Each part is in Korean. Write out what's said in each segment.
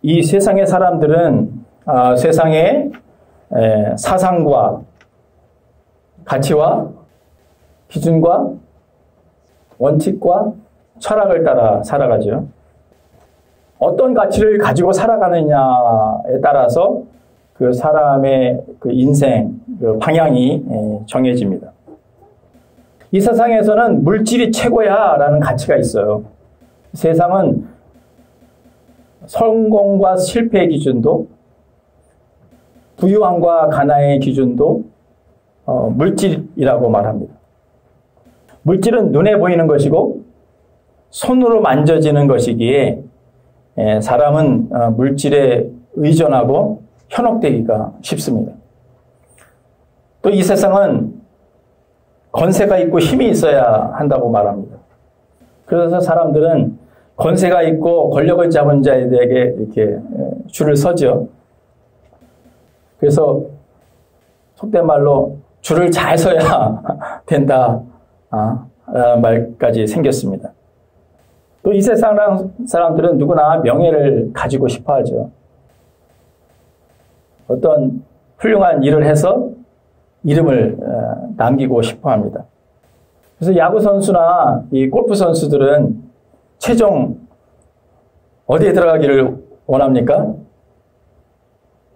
이 세상의 사람들은 세상의 사상과 가치와 기준과 원칙과 철학을 따라 살아가죠. 어떤 가치를 가지고 살아가느냐에 따라서 그 사람의 그 인생, 그 방향이 정해집니다. 이 세상에서는 물질이 최고야 라는 가치가 있어요. 세상은 성공과 실패의 기준도, 부유함과 가난의 기준도 물질이라고 말합니다. 물질은 눈에 보이는 것이고 손으로 만져지는 것이기에 사람은 물질에 의존하고 현혹되기가 쉽습니다. 또 이 세상은 권세가 있고 힘이 있어야 한다고 말합니다. 그래서 사람들은 권세가 있고 권력을 잡은 자에게 이렇게 줄을 서죠. 그래서 속된 말로 줄을 잘 서야 된다 라는 말까지 생겼습니다. 또 이 세상 사람들은 누구나 명예를 가지고 싶어 하죠. 어떤 훌륭한 일을 해서 이름을 남기고 싶어 합니다. 그래서 야구 선수나 이 골프 선수들은 최종 어디에 들어가기를 원합니까?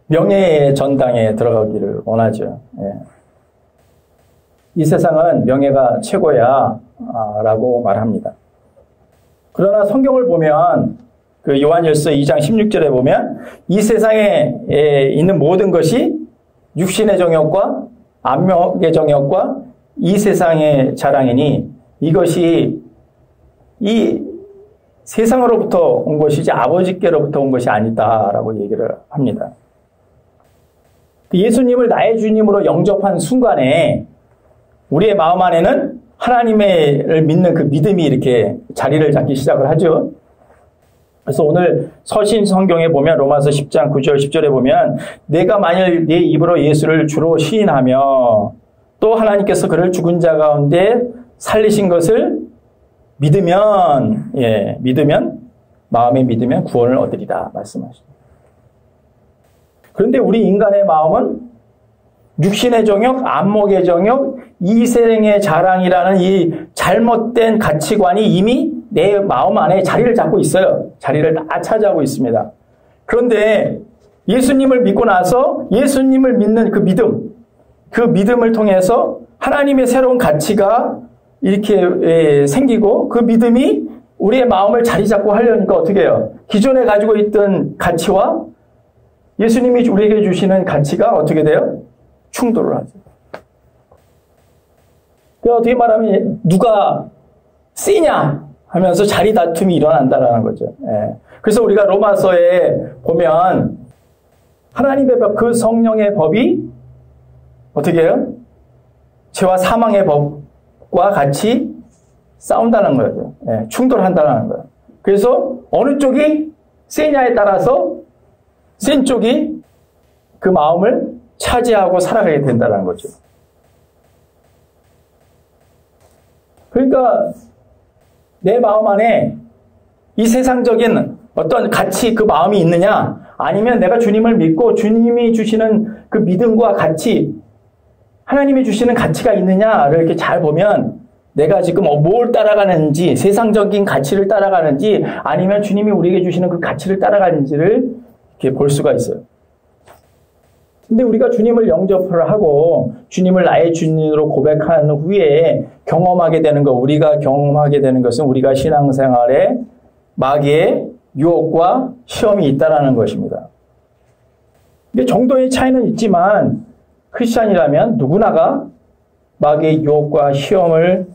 명예의 전당에 들어가기를 원하죠. 이 세상은 명예가 최고야 라고 말합니다. 그러나 성경을 보면 그 요한일서 2장 16절에 보면 이 세상에 있는 모든 것이 육신의 정욕과 안목의 정욕과 이 세상의 자랑이니 이것이 이 세상으로부터 온 것이지 아버지께로부터 온 것이 아니다라고 얘기를 합니다. 예수님을 나의 주님으로 영접한 순간에 우리의 마음 안에는 하나님을 믿는 그 믿음이 이렇게 자리를 잡기 시작을 하죠. 그래서 오늘 서신 성경에 보면 로마서 10장 9절 10절에 보면 내가 만일 내 입으로 예수를 주로 시인하며 또 하나님께서 그를 죽은 자 가운데 살리신 것을 믿으면 마음에 믿으면 구원을 얻으리라 말씀하십니다. 그런데 우리 인간의 마음은 육신의 정욕, 안목의 정욕, 이생의 자랑이라는 이 잘못된 가치관이 이미 내 마음 안에 자리를 잡고 있어요. 자리를 다 차지하고 있습니다. 그런데 예수님을 믿고 나서 예수님을 믿는 그 믿음을 통해서 하나님의 새로운 가치가 이렇게 생기고 그 믿음이 우리의 마음을 자리 잡고 하려니까 어떻게 해요? 기존에 가지고 있던 가치와 예수님이 우리에게 주시는 가치가 어떻게 돼요? 충돌을 하죠. 그러니까 어떻게 말하면 누가 세냐 하면서 자리 다툼이 일어난다라는 거죠. 그래서 우리가 로마서에 보면 하나님의 법, 그 성령의 법이 어떻게 해요? 죄와 사망의 법과 같이 싸운다는 거죠. 충돌한다는 거예요. 그래서 어느 쪽이 세냐에 따라서 센 쪽이 그 마음을 차지하고 살아가게 된다는 거죠. 그러니까 내 마음 안에 이 세상적인 어떤 가치, 그 마음이 있느냐, 아니면 내가 주님을 믿고 주님이 주시는 그 믿음과 가치, 하나님이 주시는 가치가 있느냐를 이렇게 잘 보면 내가 지금 뭘 따라가는지, 세상적인 가치를 따라가는지, 아니면 주님이 우리에게 주시는 그 가치를 따라가는지를 이렇게 볼 수가 있어요. 근데 우리가 주님을 영접을 하고 주님을 나의 주님으로 고백한 후에 경험하게 되는 것, 우리가 경험하게 되는 것은 우리가 신앙생활에 마귀의 유혹과 시험이 있다는 것입니다. 근데 정도의 차이는 있지만 크리스찬이라면 누구나가 마귀의 유혹과 시험을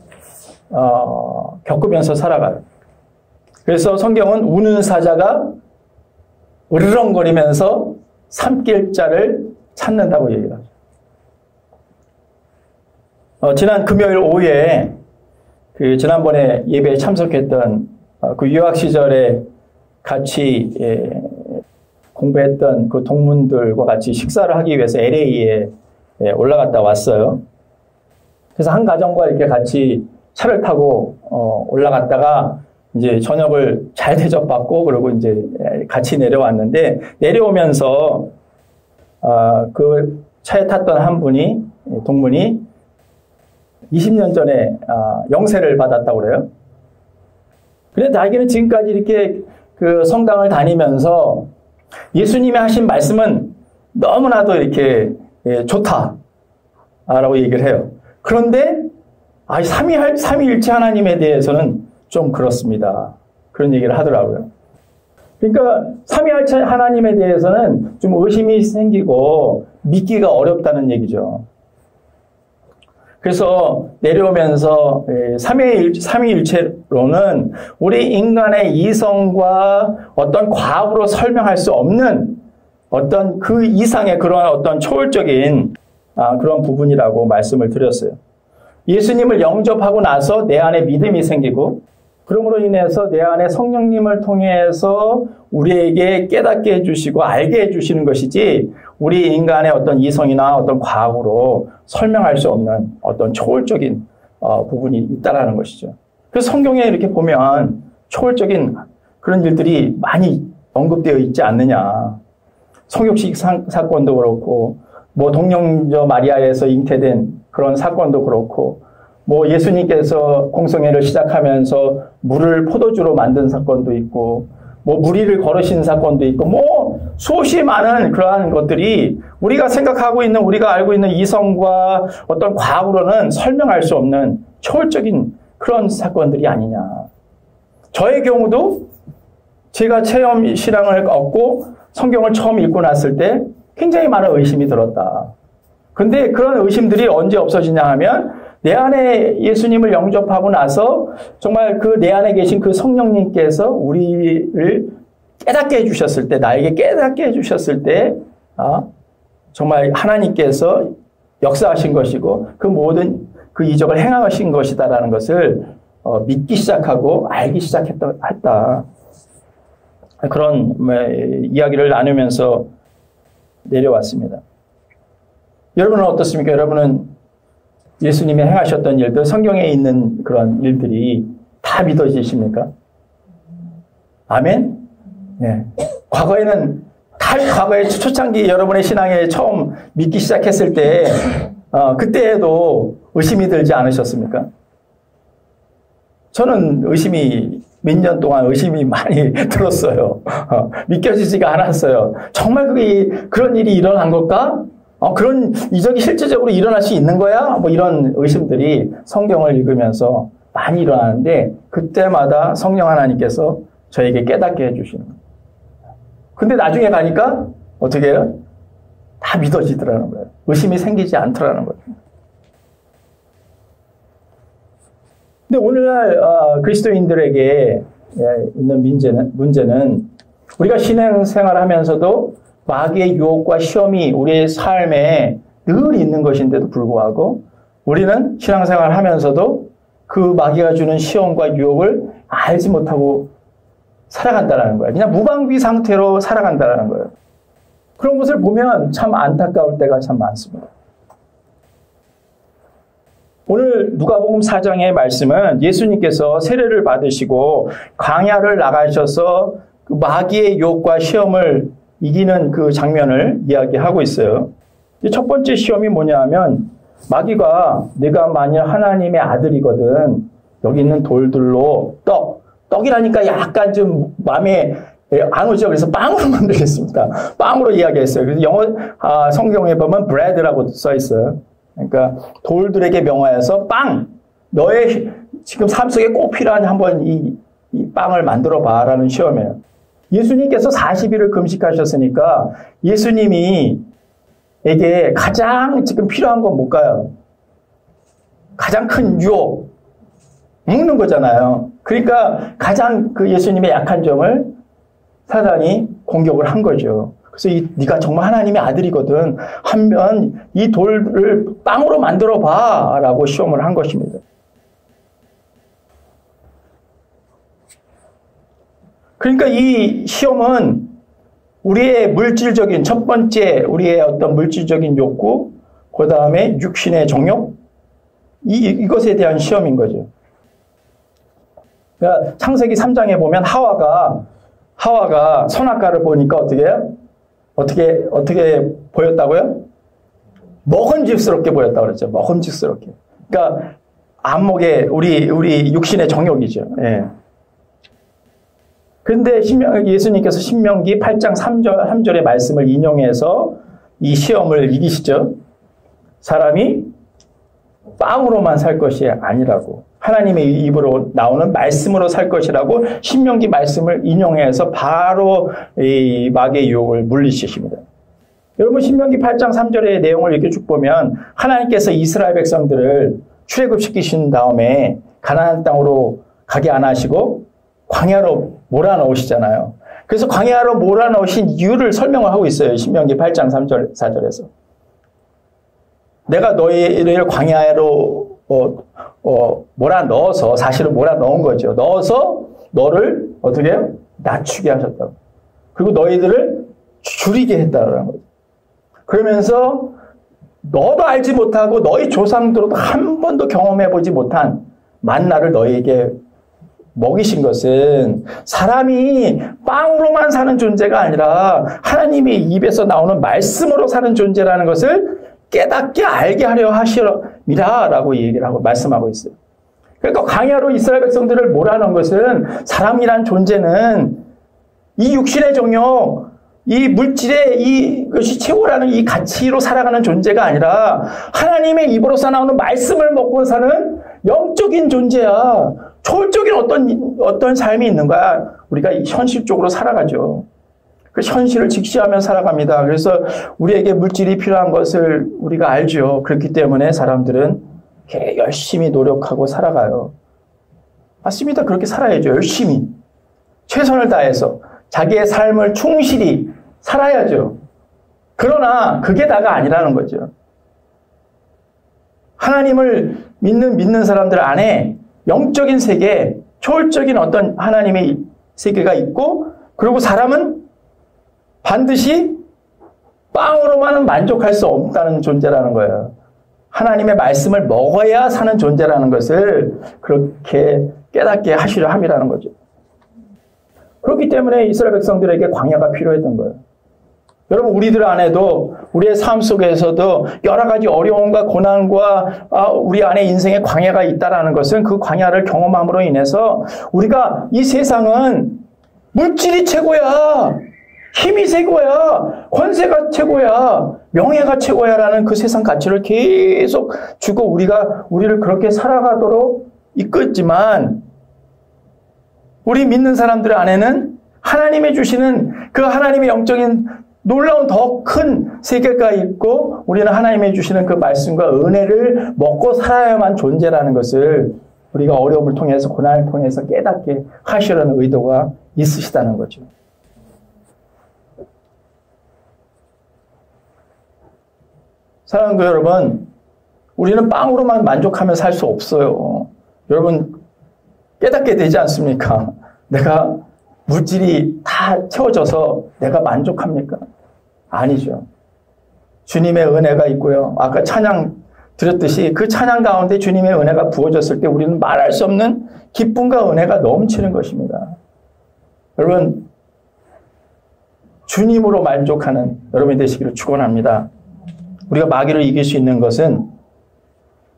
겪으면서 살아가요. 그래서 성경은 우는 사자가 으르렁거리면서 삼킬 자를 찾는다고 얘기를 하죠. 지난 금요일 오후에 지난번에 예배에 참석했던 그 유학 시절에 같이 공부했던 그 동문들과 같이 식사를 하기 위해서 LA에 올라갔다 왔어요. 그래서 한 가정과 이렇게 같이 차를 타고 올라갔다가 이제 저녁을 잘 대접받고 그러고 이제 같이 내려왔는데 내려오면서 그 차에 탔던 한 분이 동문이 20년 전에 영세를 받았다고 그래요. 근데 자기는 지금까지 이렇게 그 성당을 다니면서 예수님이 하신 말씀은 너무나도 이렇게 좋다라고 얘기를 해요. 그런데 삼위일체 하나님에 대해서는 좀 그렇습니다. 그런 얘기를 하더라고요. 그러니까 삼위일체 하나님에 대해서는 좀 의심이 생기고 믿기가 어렵다는 얘기죠. 그래서 내려오면서 삼위일체로는 우리 인간의 이성과 어떤 과학으로 설명할 수 없는 어떤 그 이상의 그런 어떤 초월적인 그런 부분이라고 말씀을 드렸어요. 예수님을 영접하고 나서 내 안에 믿음이 생기고 그러므로 인해서 내 안에 성령님을 통해서 우리에게 깨닫게 해주시고 알게 해주시는 것이지 우리 인간의 어떤 이성이나 어떤 과학으로 설명할 수 없는 어떤 초월적인 부분이 있다라는 것이죠. 그래서 성경에 이렇게 보면 초월적인 그런 일들이 많이 언급되어 있지 않느냐. 성육식 사건도 그렇고 뭐 동령녀 마리아에서 잉태된 그런 사건도 그렇고 뭐 예수님께서 공성회를 시작하면서 물을 포도주로 만든 사건도 있고 뭐 무리를 걸으신 사건도 있고 뭐 수없이 많은 그러한 것들이 우리가 생각하고 있는 우리가 알고 있는 이성과 어떤 과학으로는 설명할 수 없는 초월적인 그런 사건들이 아니냐. 저의 경우도 제가 체험 신앙을 얻고 성경을 처음 읽고 났을 때 굉장히 많은 의심이 들었다. 근데 그런 의심들이 언제 없어지냐 하면 내 안에 예수님을 영접하고 나서 정말 그 내 안에 계신 그 성령님께서 우리를 깨닫게 해주셨을 때, 나에게 깨닫게 해주셨을 때, 정말 하나님께서 역사하신 것이고 그 모든 그 이적을 행하신 것이다라는 것을 믿기 시작하고 알기 시작했다. 그런 이야기를 나누면서 내려왔습니다. 여러분은 어떻습니까? 여러분은 예수님이 행하셨던 일들, 성경에 있는 그런 일들이 다 믿어지십니까? 아멘? 네. 과거에 초창기 여러분의 신앙에 처음 믿기 시작했을 때, 그때에도 의심이 들지 않으셨습니까? 저는 몇 년 동안 의심이 많이 들었어요. 믿겨지지가 않았어요. 정말 그런 일이 일어난 걸까? 그런 이적이 실제적으로 일어날 수 있는 거야? 뭐 이런 의심들이 성경을 읽으면서 많이 일어나는데 그때마다 성령 하나님께서 저에게 깨닫게 해주시는 거예요. 근데 나중에 가니까 어떻게 해요? 다 믿어지더라는 거예요. 의심이 생기지 않더라는 거예요. 근데 오늘날 그리스도인들에게 있는 문제는 우리가 신앙생활을 하면서도 마귀의 유혹과 시험이 우리의 삶에 늘 있는 것인데도 불구하고 우리는 신앙생활을 하면서도 그 마귀가 주는 시험과 유혹을 알지 못하고 살아간다는 거예요. 그냥 무방비 상태로 살아간다는 거예요. 그런 것을 보면 참 안타까울 때가 참 많습니다. 오늘 누가복음 4장의 말씀은 예수님께서 세례를 받으시고 광야를 나가셔서 그 마귀의 유혹과 시험을 이기는 그 장면을 이야기하고 있어요. 첫 번째 시험이 뭐냐 하면 마귀가 내가 만일 하나님의 아들이거든 여기 있는 돌들로 떡이라니까 약간 좀 마음에 안 오죠. 그래서 빵으로 만들겠습니다. 빵으로 이야기했어요. 그래서 성경에 보면 bread라고 써 있어요. 그러니까 돌들에게 명하여서 빵! 너의 지금 삶 속에 꼭 필요한 한번 이 빵을 만들어 봐라는 시험이에요. 예수님께서 40일을 금식하셨으니까 예수님이 에게 가장 지금 필요한 건 뭘까요? 가장 큰 유혹. 먹는 거잖아요. 그러니까 가장 그 예수님의 약한 점을 사단이 공격을 한 거죠. 그래서 네가 정말 하나님의 아들이거든 하면 이 돌을 빵으로 만들어 봐라고 시험을 한 것입니다. 그러니까 이 시험은 우리의 물질적인 첫 번째 우리의 어떤 물질적인 욕구, 그 다음에 육신의 정욕 이것에 대한 시험인 거죠. 그러니까 창세기 3장에 보면 하와가 선악과를 보니까 어떻게 보였다고요? 먹음직스럽게 보였다고 그랬죠. 먹음직스럽게. 그러니까 안목의 우리 육신의 정욕이죠. 예. 근데 예수님께서 신명기 8장 3절의 말씀을 인용해서 이 시험을 이기시죠. 사람이 빵으로만 살 것이 아니라고. 하나님의 입으로 나오는 말씀으로 살 것이라고 신명기 말씀을 인용해서 바로 이 마귀의 유혹을 물리치십니다. 여러분 신명기 8장 3절의 내용을 이렇게 쭉 보면 하나님께서 이스라엘 백성들을 출애굽시키신 다음에 가나안 땅으로 가게 안 하시고 광야로 몰아넣으시잖아요. 그래서 광야로 몰아넣으신 이유를 설명을 하고 있어요. 신명기 8장 3절 4절에서. 내가 너희를 광야로 몰아넣어서 사실은 몰아넣은 거죠. 넣어서 너를 어떻게 해요? 낮추게 하셨다고. 그리고 너희들을 줄이게 했다는 거죠. 그러면서 너도 알지 못하고 너희 조상들도 한 번도 경험해보지 못한 만나를 너희에게 먹이신 것은 사람이 빵으로만 사는 존재가 아니라 하나님의 입에서 나오는 말씀으로 사는 존재라는 것을 깨닫게 알게 하려 하시라 라고 얘기를 하고 말씀하고 있어요. 그러니까 광야로 이스라엘 백성들을 몰아넣은 것은 사람이란 존재는 이 육신의 정욕, 이 물질의 이것이 최고라는 이 가치로 살아가는 존재가 아니라 하나님의 입으로서 나오는 말씀을 먹고 사는 영적인 존재야. 초월적인 어떤 삶이 있는 거야. 우리가 현실적으로 살아가죠. 그 현실을 직시하며 살아갑니다. 그래서 우리에게 물질이 필요한 것을 우리가 알죠. 그렇기 때문에 사람들은 이렇게 열심히 노력하고 살아가요. 맞습니다. 그렇게 살아야죠. 열심히. 최선을 다해서 자기의 삶을 충실히 살아야죠. 그러나 그게 다가 아니라는 거죠. 하나님을 믿는 사람들 안에 영적인 세계, 초월적인 어떤 하나님의 세계가 있고, 그리고 사람은 반드시 빵으로만은 만족할 수 없다는 존재라는 거예요. 하나님의 말씀을 먹어야 사는 존재라는 것을 그렇게 깨닫게 하시려 함이라는 거죠. 그렇기 때문에 이스라엘 백성들에게 광야가 필요했던 거예요. 여러분 우리들 안에도 우리의 삶 속에서도 여러 가지 어려움과 고난과 우리 안에 인생의 광야가 있다는 것은 그 광야를 경험함으로 인해서 우리가 이 세상은 물질이 최고야, 힘이 최고야, 권세가 최고야, 명예가 최고야라는 그 세상 가치를 계속 주고 우리를 그렇게 살아가도록 이끌지만 우리 믿는 사람들 안에는 하나님이 주시는 그 하나님의 영적인 놀라운 더 큰 세계가 있고 우리는 하나님이 주시는 그 말씀과 은혜를 먹고 살아야만 존재라는 것을 우리가 어려움을 통해서 고난을 통해서 깨닫게 하시려는 의도가 있으시다는 거죠. 사랑하는 여러분, 우리는 빵으로만 만족하며 살 수 없어요. 여러분 깨닫게 되지 않습니까? 내가 물질이 다 채워져서 내가 만족합니까? 아니죠. 주님의 은혜가 있고요. 아까 찬양 드렸듯이 그 찬양 가운데 주님의 은혜가 부어졌을 때 우리는 말할 수 없는 기쁨과 은혜가 넘치는 것입니다. 여러분, 주님으로 만족하는 여러분이 되시기를 축원합니다. 우리가 마귀를 이길 수 있는 것은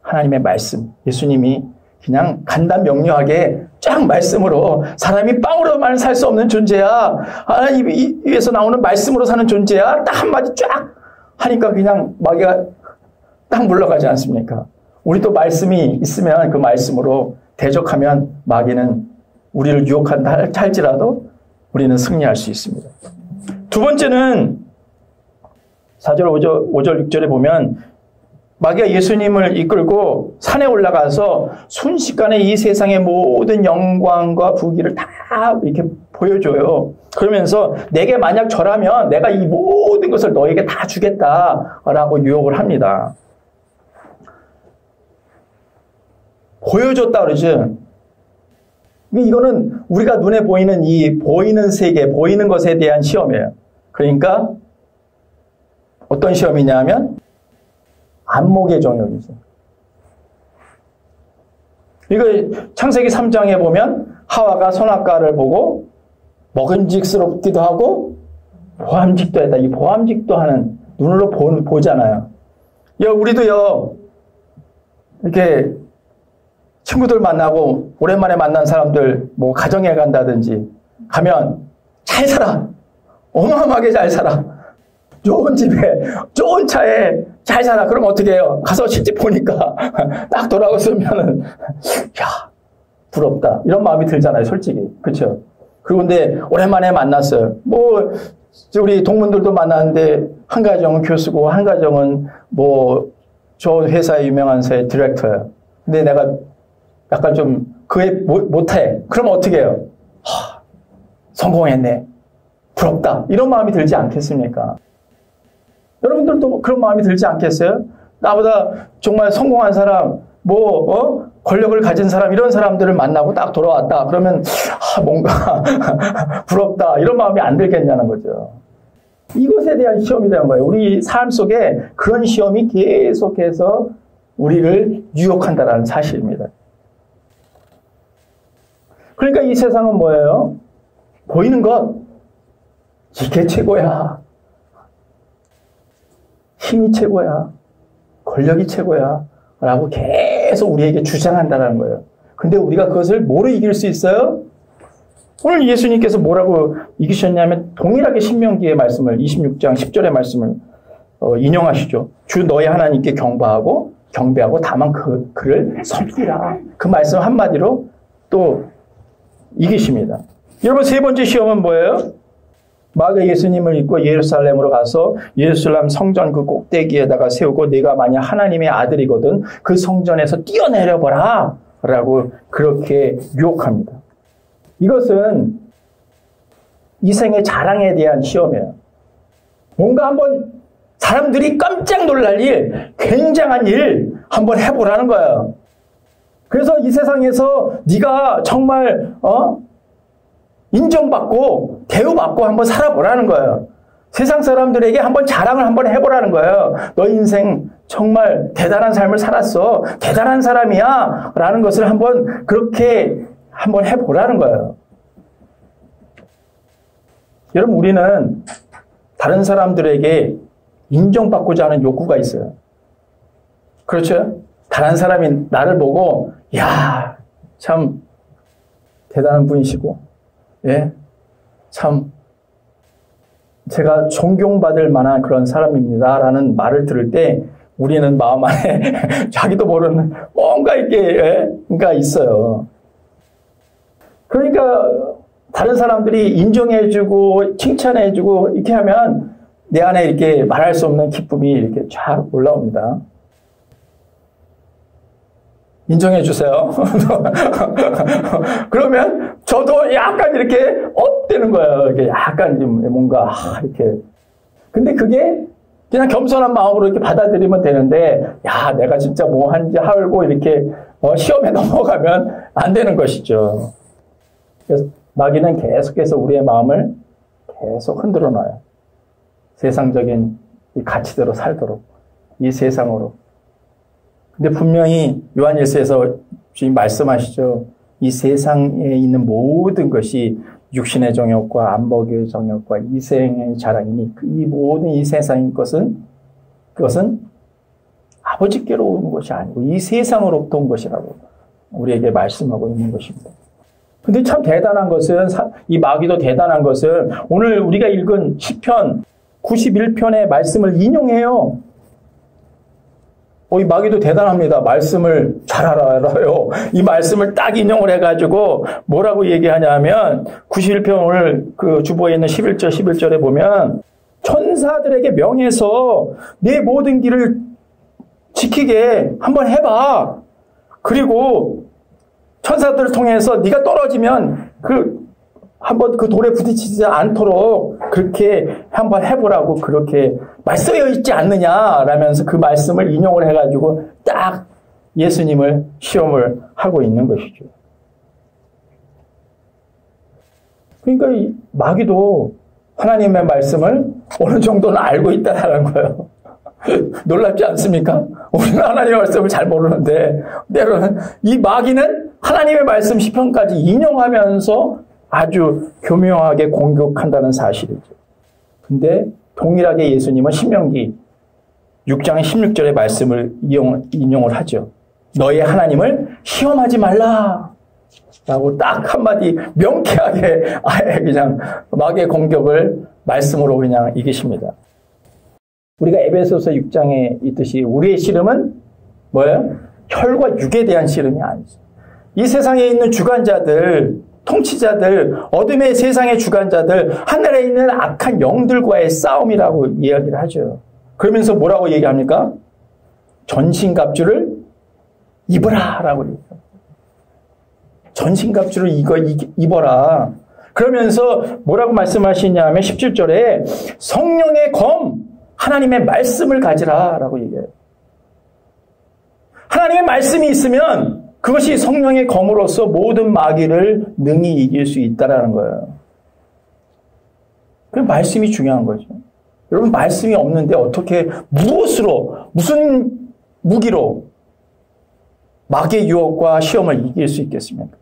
하나님의 말씀, 예수님이 그냥 간단 명료하게 쫙 말씀으로 사람이 빵으로만 살 수 없는 존재야. 하나님 입에서 나오는 말씀으로 사는 존재야. 딱 한마디 쫙 하니까 그냥 마귀가 딱 물러가지 않습니까? 우리도 말씀이 있으면 그 말씀으로 대적하면 마귀는 우리를 유혹한다 할지라도 우리는 승리할 수 있습니다. 두 번째는 4절, 5절, 6절에 보면 마귀가 예수님을 이끌고 산에 올라가서 순식간에 이 세상의 모든 영광과 부귀를 다 이렇게 보여줘요. 그러면서 내게 만약 절하면 내가 이 모든 것을 너에게 다 주겠다라고 유혹을 합니다. 보여줬다 그러죠. 이거는 우리가 눈에 보이는 이 보이는 세계, 보이는 것에 대한 시험이에요. 그러니까 어떤 시험이냐면 안목의 정욕이죠. 이거 창세기 3장에 보면 하와가 선악과를 보고 먹음직스럽기도 하고 보암직도 했다. 이 보암직도 하는 눈으로 보잖아요. 우리도요, 이렇게 친구들 만나고 오랜만에 만난 사람들 뭐 가정에 간다든지 가면 잘 살아. 어마어마하게 잘 살아. 좋은 집에, 좋은 차에 잘 살아. 그럼 어떻게 해요? 가서 실제 보니까 딱 돌아오면은, 야, 부럽다. 이런 마음이 들잖아요, 솔직히. 그쵸? 그리고 근데 오랜만에 만났어요. 뭐, 우리 동문들도 만났는데, 한 가정은 교수고, 한 가정은 뭐, 좋은 회사의 유명한 회사의 디렉터예요. 근데 내가 약간 좀, 그에 못해. 그럼 어떻게 해요? 성공했네. 부럽다. 이런 마음이 들지 않겠습니까? 여러분들도 그런 마음이 들지 않겠어요? 나보다 정말 성공한 사람, 권력을 가진 사람, 이런 사람들을 만나고 딱 돌아왔다. 그러면, 뭔가, 부럽다. 이런 마음이 안 들겠냐는 거죠. 이것에 대한 시험이 되는 거예요. 우리 삶 속에 그런 시험이 계속해서 우리를 유혹한다는 사실입니다. 그러니까 이 세상은 뭐예요? 보이는 것, 이게 최고야. 힘이 최고야. 권력이 최고야. 라고 계속 우리에게 주장한다는 거예요. 근데 우리가 그것을 뭐로 이길 수 있어요? 오늘 예수님께서 뭐라고 이기셨냐면 동일하게 신명기의 말씀을 26장 10절의 말씀을 인용하시죠. 주 너의 하나님께 경배하고 다만 그를 섬기라. 그 말씀 한마디로 또 이기십니다. 여러분 세 번째 시험은 뭐예요? 마귀가 예수님을 믿고 예루살렘으로 가서 예루살렘 성전 그 꼭대기에다가 세우고 네가 만약 하나님의 아들이거든 그 성전에서 뛰어내려보라 라고 그렇게 유혹합니다. 이것은 이 생의 자랑에 대한 시험이에요. 뭔가 한번 사람들이 깜짝 놀랄 일, 굉장한 일 한번 해보라는 거예요. 그래서 이 세상에서 네가 정말 인정받고 대우받고 한번 살아보라는 거예요. 세상 사람들에게 한번 자랑을 한번 해보라는 거예요. 너 인생 정말 대단한 삶을 살았어. 대단한 사람이야. 라는 것을 한번 그렇게 한번 해보라는 거예요. 여러분 우리는 다른 사람들에게 인정받고자 하는 욕구가 있어요. 그렇죠? 다른 사람이 나를 보고 야, 참 대단한 분이시고 예, 참 제가 존경받을 만한 그런 사람입니다 라는 말을 들을 때 우리는 마음 안에 자기도 모르는 뭔가 이게 가 있어요. 그러니까 다른 사람들이 인정해주고 칭찬해주고 이렇게 하면 내 안에 이렇게 말할 수 없는 기쁨이 이렇게 쫙 올라옵니다. 인정해주세요. 그러면 저도 약간 이렇게 업되는 거예요. 이렇게 약간 뭔가 이렇게. 근데 그게 그냥 겸손한 마음으로 이렇게 받아들이면 되는데, 야, 내가 진짜 뭐 한지 하고 이렇게 시험에 넘어가면 안 되는 것이죠. 그래서 마귀는 계속해서 우리의 마음을 계속 흔들어 놔요. 세상적인 이 가치대로 살도록, 이 세상으로. 근데 분명히 요한일서에서 주님 말씀하시죠. 이 세상에 있는 모든 것이 육신의 정욕과 안목의 정욕과 이생의 자랑이니 이 모든 이 세상인 그것은 아버지께로 온 것이 아니고 이 세상으로부터 온 것이라고 우리에게 말씀하고 있는 것입니다. 근데 참 대단한 것은 이 마귀도 대단한 것은 오늘 우리가 읽은 시편 91편의 말씀을 인용해요. 이 마귀도 대단합니다. 말씀을 잘 알아요. 이 말씀을 딱 인용을 해가지고 뭐라고 얘기하냐면 91편 오늘 그 주보에 있는 11절에 보면 천사들에게 명해서 내 모든 길을 지키게 한번 해봐. 그리고 천사들을 통해서 네가 떨어지면 한번 그 돌에 부딪히지 않도록 그렇게 한번 해보라고 그렇게 말씀되어 있지 않느냐라면서 그 말씀을 인용을 해가지고 딱 예수님을 시험을 하고 있는 것이죠. 그러니까 이 마귀도 하나님의 말씀을 어느 정도는 알고 있다는 거예요. 놀랍지 않습니까? 우리는 하나님의 말씀을 잘 모르는데 때로는 이 마귀는 하나님의 말씀 시편까지 인용하면서 아주 교묘하게 공격한다는 사실이죠. 근데 동일하게 예수님은 신명기 6장 16절의 말씀을 인용을 하죠. 너의 하나님을 시험하지 말라 라고 딱 한마디 명쾌하게 아예 그냥 마귀의 공격을 말씀으로 그냥 이기십니다. 우리가 에베소서 6장에 있듯이 우리의 씨름은 뭐예요? 혈과 육에 대한 씨름이 아니죠. 이 세상에 있는 주관자들, 통치자들, 어둠의 세상의 주관자들, 하늘에 있는 악한 영들과의 싸움이라고 이야기를 하죠. 그러면서 뭐라고 얘기합니까? 전신갑주를 입어라 라고 얘기합니다. 전신갑주를 입어라. 그러면서 뭐라고 말씀하시냐면 17절에 성령의 검, 하나님의 말씀을 가지라 라고 얘기해요. 하나님의 말씀이 있으면 그것이 성령의 검으로서 모든 마귀를 능히 이길 수 있다라는 거예요. 그 말씀이 중요한 거죠. 여러분 말씀이 없는데 어떻게 무엇으로 무슨 무기로 마귀의 유혹과 시험을 이길 수 있겠습니까?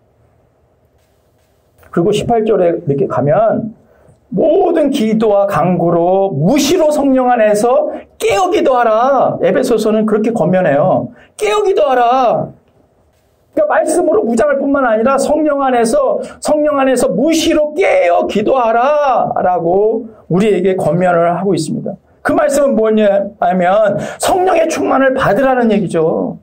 그리고 18절에 이렇게 가면 모든 기도와 간구로 무시로 성령 안에서 깨어 기도하라. 에베소서는 그렇게 권면해요. 깨어 기도하라. 그러니까 말씀으로 무장할 뿐만 아니라 성령 안에서 무시로 깨어 기도하라 라고 우리에게 권면을 하고 있습니다. 그 말씀은 뭐냐면 성령의 충만을 받으라는 얘기죠.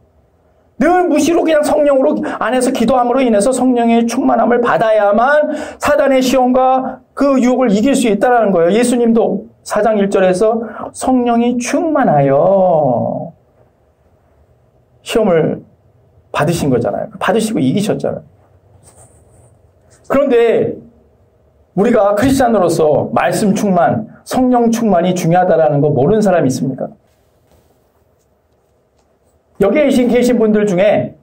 늘 무시로 그냥 성령으로 안에서 기도함으로 인해서 성령의 충만함을 받아야만 사단의 시험과 그 유혹을 이길 수 있다는 거예요. 예수님도 4장 1절에서 성령이 충만하여 시험을 받으신 거잖아요. 받으시고 이기셨잖아요. 그런데 우리가 크리스찬으로서 말씀 충만, 성령 충만이 중요하다는 거 모르는 사람이 있습니까? 여기에 계신 분들 중에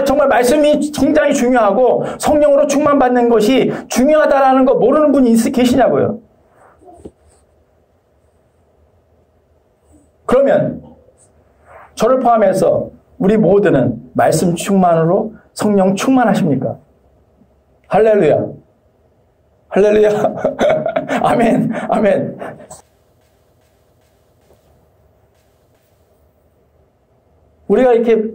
정말 말씀이 굉장히 중요하고 성령으로 충만받는 것이 중요하다는 거 모르는 분이 계시냐고요. 그러면 저를 포함해서 우리 모두는 말씀 충만으로 성령 충만하십니까? 할렐루야. 할렐루야. 아멘. 아멘. 우리가 이렇게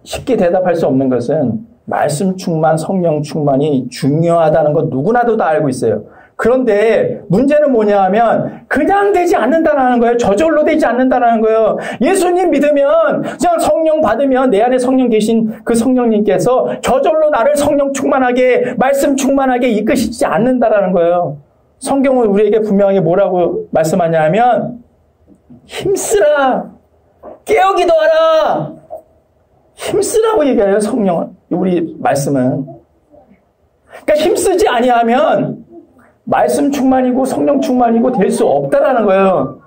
쉽게 대답할 수 없는 것은 말씀 충만, 성령 충만이 중요하다는 것 누구나도 다 알고 있어요. 그런데 문제는 뭐냐 하면 그냥 되지 않는다는 거예요. 저절로 되지 않는다는 거예요. 예수님 믿으면 그냥 성령 받으면 내 안에 성령 계신 그 성령님께서 저절로 나를 성령 충만하게 말씀 충만하게 이끄시지 않는다는 거예요. 성경은 우리에게 분명하게 뭐라고 말씀하냐 하면 힘쓰라. 깨어 기도하라. 힘쓰라고 얘기해요. 성령은. 우리 말씀은. 그러니까 힘쓰지 아니하면 말씀 충만이고 성령 충만이고 될 수 없다라는 거예요.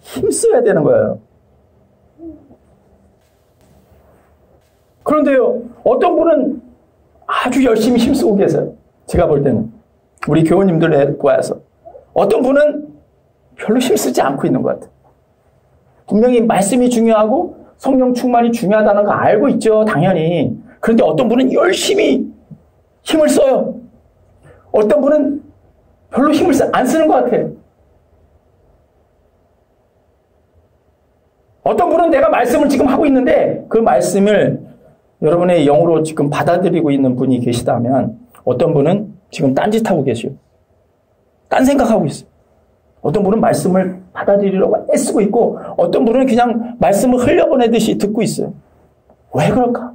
힘써야 되는 거예요. 그런데요, 어떤 분은 아주 열심히 힘쓰고 계세요. 제가 볼 때는. 우리 교우님들 과에서. 어떤 분은 별로 힘쓰지 않고 있는 것 같아요. 분명히 말씀이 중요하고 성령 충만이 중요하다는 거 알고 있죠. 당연히. 그런데 어떤 분은 열심히 힘을 써요. 어떤 분은 별로 힘을 안 쓰는 것 같아요. 어떤 분은 내가 말씀을 지금 하고 있는데 그 말씀을 여러분의 영으로 지금 받아들이고 있는 분이 계시다면 어떤 분은 지금 딴짓하고 계셔요. 딴 생각하고 있어요. 어떤 분은 말씀을 받아들이려고 애쓰고 있고 어떤 분은 그냥 말씀을 흘려보내듯이 듣고 있어요. 왜 그럴까?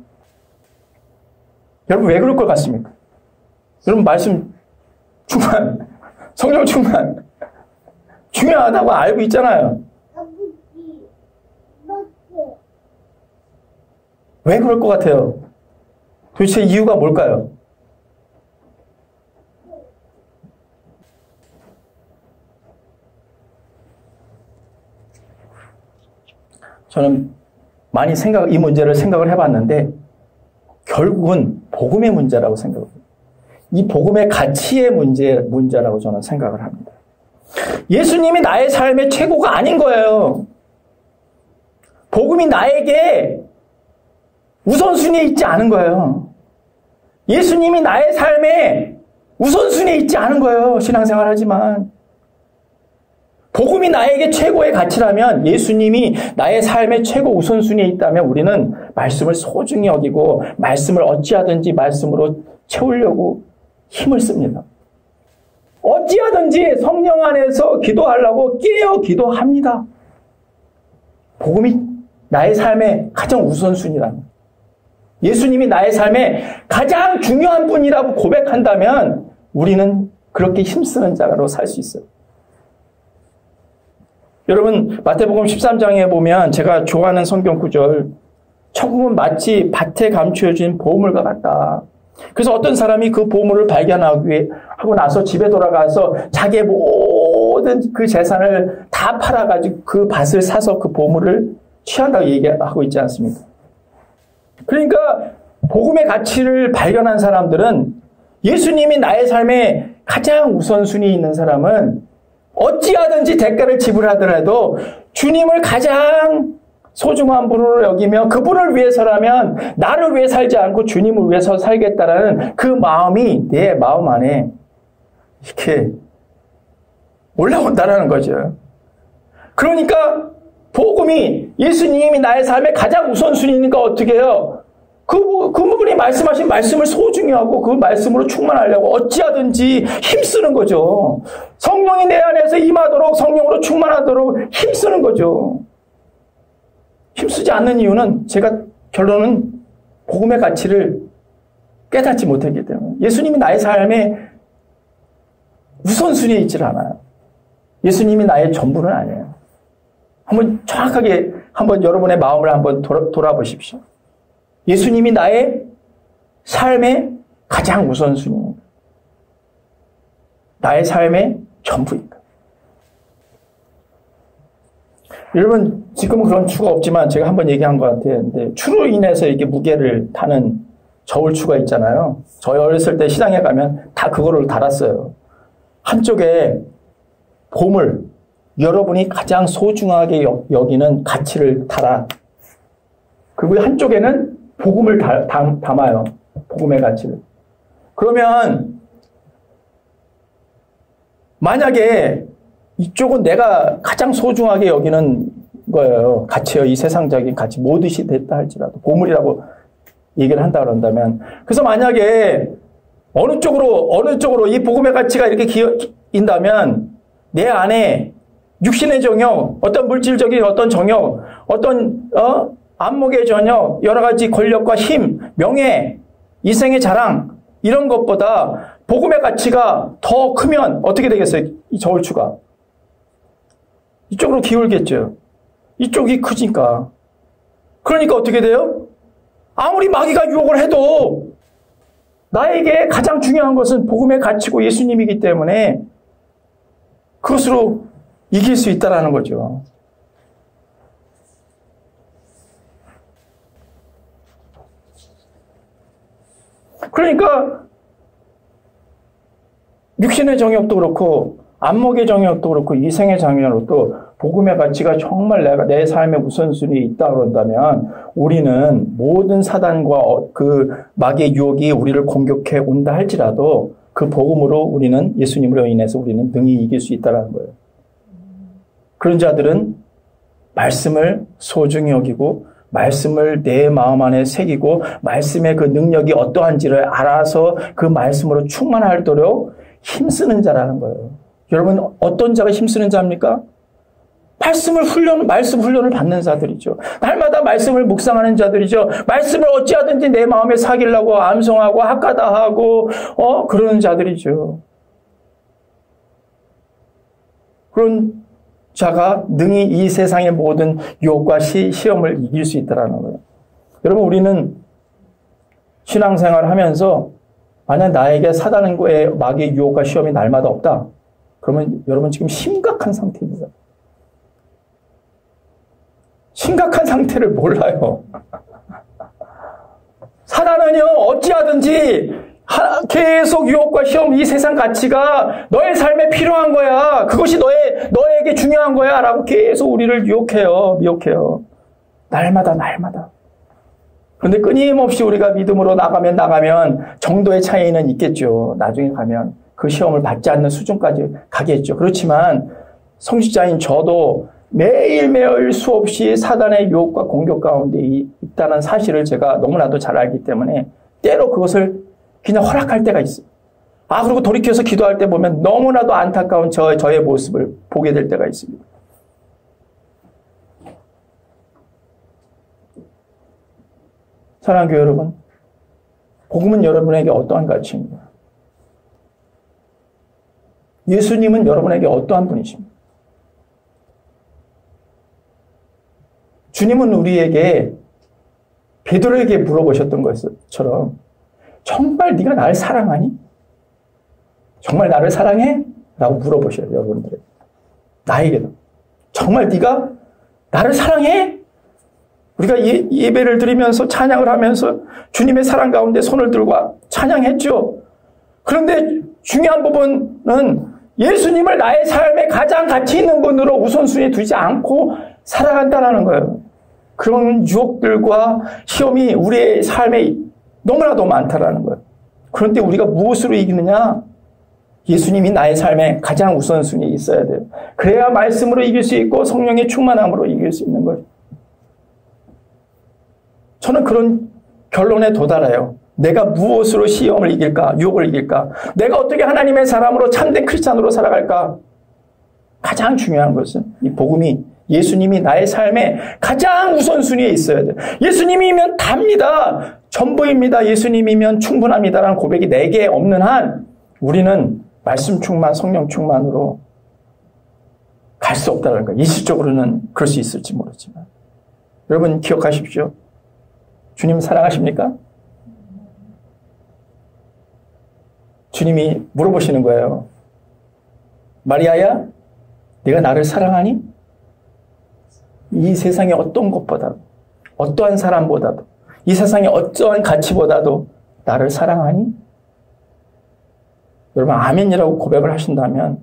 여러분 왜 그럴 것 같습니까? 여러분 말씀 충만, 성령 충만 중요하다고 알고 있잖아요. 왜 그럴 것 같아요? 도대체 이유가 뭘까요? 저는 많이 이 문제를 생각을 해봤는데 결국은 복음의 문제라고 생각합니다. 이 복음의 가치의 문제라고 저는 생각을 합니다. 예수님이 나의 삶의 최고가 아닌 거예요. 복음이 나에게 우선순위에 있지 않은 거예요. 예수님이 나의 삶에 우선순위에 있지 않은 거예요. 신앙생활 하지만. 복음이 나에게 최고의 가치라면, 예수님이 나의 삶의 최고 우선순위에 있다면 우리는 말씀을 소중히 여기고 말씀을 어찌하든지 말씀으로 채우려고 힘을 씁니다. 어찌하든지 성령 안에서 기도하려고 깨어 기도합니다. 복음이 나의 삶의 가장 우선순위라면, 예수님이 나의 삶의 가장 중요한 분이라고 고백한다면 우리는 그렇게 힘쓰는 자로 살 수 있어요. 여러분, 마태복음 13장에 보면 제가 좋아하는 성경 구절, 천국은 마치 밭에 감추어진 보물과 같다. 그래서 어떤 사람이 그 보물을 발견하고 나서 집에 돌아가서 자기의 모든 그 재산을 다 팔아가지고 그 밭을 사서 그 보물을 취한다고 얘기하고 있지 않습니까? 그러니까 복음의 가치를 발견한 사람들은, 예수님이 나의 삶에 가장 우선순위에 있는 사람은 어찌하든지 대가를 지불하더라도 주님을 가장 소중한 분으로 여기며 그분을 위해서라면 나를 위해 살지 않고 주님을 위해서 살겠다라는 그 마음이 내 마음 안에 이렇게 올라온다라는 거죠. 그러니까 복음이, 예수님이 나의 삶의 가장 우선순위니까 어떻게 해요? 그분이 말씀하신 말씀을 소중히 하고 그 말씀으로 충만하려고 어찌하든지 힘쓰는 거죠. 성령이 내 안에서 임하도록, 성령으로 충만하도록 힘쓰는 거죠. 힘쓰지 않는 이유는, 제가 결론은 복음의 가치를 깨닫지 못했기 때문에, 예수님이 나의 삶의 우선순위에 있질 않아요. 예수님이 나의 전부는 아니에요. 한번 정확하게 한번 여러분의 마음을 한번 돌아보십시오. 예수님이 나의 삶의 가장 우선순위입니다. 나의 삶의 전부입니다. 여러분, 지금은 그런 추가 없지만 제가 한번 얘기한 것 같아요. 근데 추로 인해서 이렇게 무게를 타는 저울추가 있잖아요. 저희 어렸을 때 시장에 가면 다 그거를 달았어요. 한쪽에 보물, 여러분이 가장 소중하게 여기는 가치를 달아. 그리고 한쪽에는 복음을 담아요. 복음의 가치를. 그러면 만약에 이쪽은 내가 가장 소중하게 여기는 거예요. 가치요. 이 세상적인 가치. 뭐든지 됐다 할지라도. 보물이라고 얘기를 한다 그런다면. 그래서 만약에 어느 쪽으로 이 복음의 가치가 이렇게 기인다면 내 안에 육신의 정욕, 어떤 물질적인 어떤 정욕, 어떤, 안목의 전혀 여러 가지 권력과 힘, 명예, 이생의 자랑, 이런 것보다 복음의 가치가 더 크면 어떻게 되겠어요? 이 저울추가. 이쪽으로 기울겠죠. 이쪽이 크니까. 그러니까 어떻게 돼요? 아무리 마귀가 유혹을 해도 나에게 가장 중요한 것은 복음의 가치고 예수님이기 때문에 그것으로 이길 수 있다는 거죠. 그러니까 육신의 정욕도 그렇고 안목의 정욕도 그렇고 이생의 정욕도 복음의 가치가 정말 내 삶의 우선순위에 있다 그런다면 우리는 모든 사단과 그 마귀의 유혹이 우리를 공격해 온다 할지라도 그 복음으로 우리는, 예수님으로 인해서 우리는 능히 이길 수 있다는 거예요. 그런 자들은 말씀을 소중히 여기고 말씀을 내 마음 안에 새기고 말씀의 그 능력이 어떠한지를 알아서 그 말씀으로 충만하도록 힘쓰는 자라는 거예요. 여러분, 어떤 자가 힘쓰는 자입니까? 말씀 훈련을 받는 자들이죠. 날마다 말씀을 묵상하는 자들이죠. 말씀을 어찌하든지 내 마음에 사기려고 암송하고 학가다하고 그러는 자들이죠. 그런 자가 능히 이 세상의 모든 유혹과 시험을 이길 수 있다는 거예요. 여러분, 우리는 신앙생활을 하면서 만약 나에게 사단의 마귀의 유혹과 시험이 날마다 없다. 그러면 여러분 지금 심각한 상태입니다. 심각한 상태를 몰라요. 사단은요, 어찌하든지 계속 유혹과 시험, 이 세상 가치가 너의 삶에 필요한 거야. 그것이 너에게 중요한 거야. 라고 계속 우리를 유혹해요. 미혹해요. 날마다. 그런데 끊임없이 우리가 믿음으로 나가면 정도의 차이는 있겠죠. 나중에 가면 그 시험을 받지 않는 수준까지 가겠죠. 그렇지만 성직자인 저도 매일매일 수없이 사단의 유혹과 공격 가운데 있다는 사실을 제가 너무나도 잘 알기 때문에 때로 그것을 그냥 허락할 때가 있어요. 그리고 돌이켜서 기도할 때 보면 너무나도 안타까운 저의 모습을 보게 될 때가 있습니다. 사랑하는 교회 여러분, 복음은 여러분에게 어떠한 가치입니까? 예수님은 여러분에게 어떠한 분이십니까? 주님은 우리에게 베드로에게 물어보셨던 것처럼 정말 네가 나를 사랑하니? 정말 나를 사랑해? 라고 물어보셔요, 여러분들. 나에게도. 정말 네가 나를 사랑해? 우리가 예배를 드리면서 찬양을 하면서 주님의 사랑 가운데 손을 들고 찬양했죠. 그런데 중요한 부분은 예수님을 나의 삶에 가장 가치 있는 분으로 우선순위에 두지 않고 살아간다는 거예요. 그런 유혹들과 시험이 우리의 삶에 너무나도 많다라는 거예요. 그런데 우리가 무엇으로 이기느냐? 예수님이 나의 삶에 가장 우선순위에 있어야 돼요. 그래야 말씀으로 이길 수 있고 성령의 충만함으로 이길 수 있는 거예요. 저는 그런 결론에 도달해요. 내가 무엇으로 시험을 이길까? 유혹을 이길까? 내가 어떻게 하나님의 사람으로 참된 크리스찬으로 살아갈까? 가장 중요한 것은 이 복음이 예수님이 나의 삶에 가장 우선순위에 있어야 돼요. 예수님이면 답니다. 전부입니다. 예수님이면 충분합니다라는 고백이 내게 없는 한 우리는 말씀 충만, 성령 충만으로 갈 수 없다는 거예요. 일시적으로는 그럴 수 있을지 모르지만. 여러분 기억하십시오. 주님 사랑하십니까? 주님이 물어보시는 거예요. 마리아야, 네가 나를 사랑하니? 이 세상의 어떤 것보다도, 어떠한 사람보다도, 이 세상의 어떠한 가치보다도 나를 사랑하니? 여러분 아멘이라고 고백을 하신다면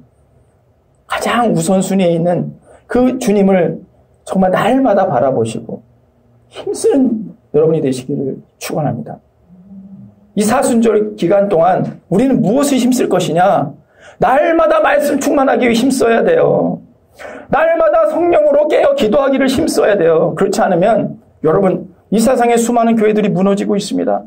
가장 우선순위에 있는 그 주님을 정말 날마다 바라보시고 힘쓰는 여러분이 되시기를 축원합니다. 이 사순절 기간 동안 우리는 무엇을 힘쓸 것이냐? 날마다 말씀 충만하기 위해 힘써야 돼요. 날마다 성령으로 깨어 기도하기를 힘써야 돼요. 그렇지 않으면 여러분 이 세상에 수많은 교회들이 무너지고 있습니다.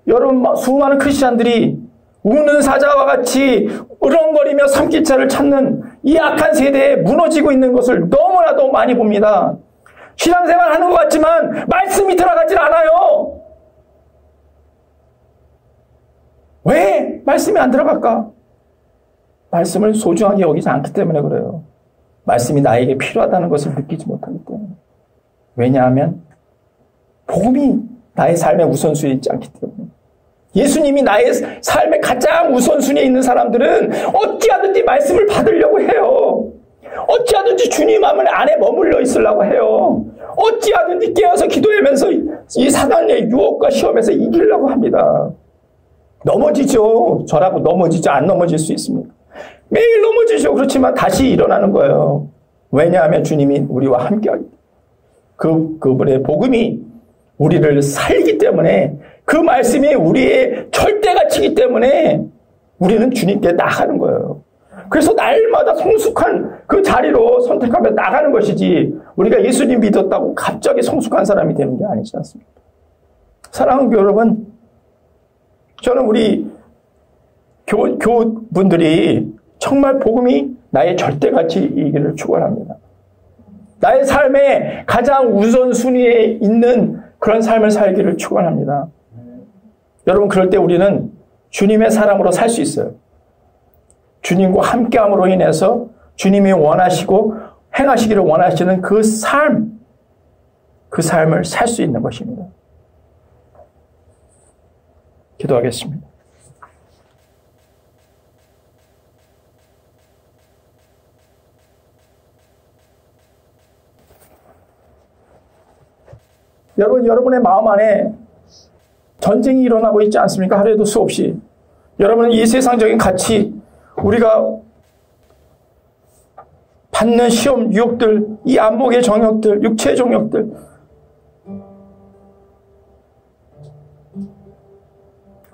여러분 수많은 크리스찬들이 우는 사자와 같이 으렁거리며 삼킬자를 찾는 이 악한 세대에 무너지고 있는 것을 너무나도 많이 봅니다. 신앙생활 하는 것 같지만 말씀이 들어가질 않아요. 왜 말씀이 안 들어갈까? 말씀을 소중하게 여기지 않기 때문에 그래요. 말씀이 나에게 필요하다는 것을 느끼지 못하기 때문에. 왜냐하면 복음이 나의 삶의 우선순위에 있지 않기 때문에. 예수님이 나의 삶의 가장 우선순위에 있는 사람들은 어찌하든지 말씀을 받으려고 해요. 어찌하든지 주님 안에 머물러 있으려고 해요. 어찌하든지 깨어서 기도하면서 이 사단의 유혹과 시험에서 이기려고 합니다. 넘어지죠. 저라고 넘어지죠. 안 넘어질 수 있습니다. 매일 넘어지죠. 그렇지만 다시 일어나는 거예요. 왜냐하면 주님이 우리와 함께하기 때문에. 그분의 복음이 우리를 살기 때문에 그 말씀이 우리의 절대가치이기 때문에 우리는 주님께 나가는 거예요. 그래서 날마다 성숙한 그 자리로 선택하며 나가는 것이지 우리가 예수님 믿었다고 갑자기 성숙한 사람이 되는 게 아니지 않습니까? 사랑하는 여러분, 저는 우리 교우분들이 정말 복음이 나의 절대가치이기를 축원합니다. 나의 삶에 가장 우선순위에 있는 그런 삶을 살기를 축원합니다. 여러분 그럴 때 우리는 주님의 사람으로 살 수 있어요. 주님과 함께함으로 인해서 주님이 원하시고 행하시기를 원하시는 그 삶을 살 수 있는 것입니다. 기도하겠습니다. 여러분의 마음 안에 전쟁이 일어나고 있지 않습니까? 하루에도 수없이. 여러분은 이 세상적인 가치, 우리가 받는 시험, 유혹들, 이 안목의 정욕들, 육체의 정욕들,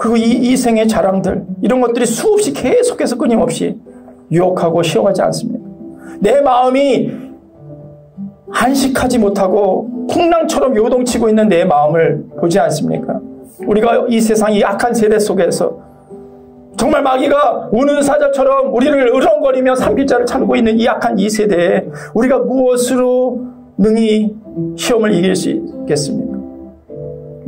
그리고 이 생의 자랑들, 이런 것들이 수없이 계속해서 끊임없이 유혹하고 시험하지 않습니까? 내 마음이 안식하지 못하고 풍랑처럼 요동치고 있는 내 마음을 보지 않습니까? 우리가 이 세상이 악한 세대 속에서 정말 마귀가 우는 사자처럼 우리를 으렁거리며 산길자를 찾고 있는 이 악한 이 세대에 우리가 무엇으로 능히 시험을 이길 수 있겠습니까?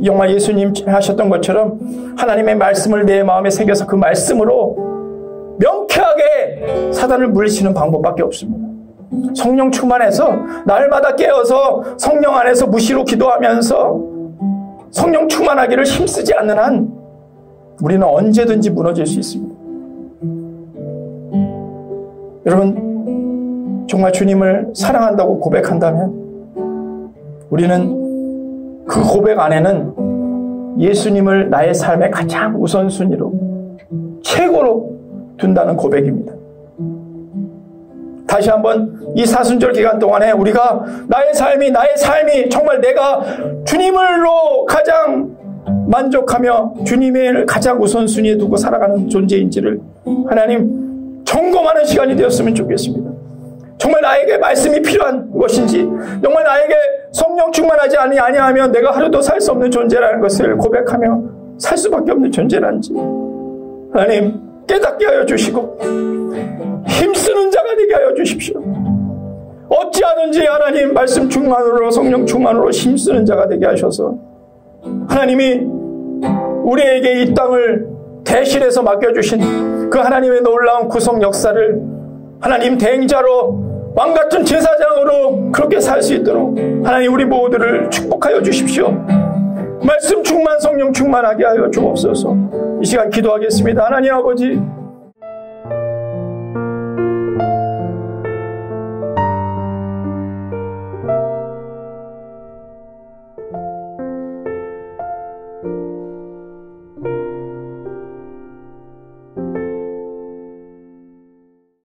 정말 예수님 하셨던 것처럼 하나님의 말씀을 내 마음에 새겨서 그 말씀으로 명쾌하게 사단을 물리치는 방법밖에 없습니다. 성령 충만해서 날마다 깨어서 성령 안에서 무시로 기도하면서 성령 충만하기를 힘쓰지 않는 한 우리는 언제든지 무너질 수 있습니다. 여러분, 정말 주님을 사랑한다고 고백한다면 우리는 그 고백 안에는 예수님을 나의 삶의 가장 우선순위로 최고로 둔다는 고백입니다. 다시 한번 이 사순절 기간 동안에 우리가 나의 삶이 정말 내가 주님을로 가장 만족하며 주님을 가장 우선순위에 두고 살아가는 존재인지를 하나님 점검하는 시간이 되었으면 좋겠습니다. 정말 나에게 말씀이 필요한 것인지, 정말 나에게 성령 충만하지 아니하면 내가 하루도 살 수 없는 존재라는 것을 고백하며 살 수밖에 없는 존재란지 하나님 깨닫게 하여 주시고 힘쓰는 자가 되게 하여 주십시오. 어찌하든지 하나님 말씀 충만으로 성령 충만으로 힘쓰는 자가 되게 하셔서 하나님이 우리에게 이 땅을 대신해서 맡겨주신 그 하나님의 놀라운 구속 역사를 하나님 대행자로 왕같은 제사장으로 그렇게 살 수 있도록 하나님 우리 모두를 축복하여 주십시오. 말씀 충만 성령 충만하게 하여 주옵소서. 이 시간 기도하겠습니다. 하나님 아버지,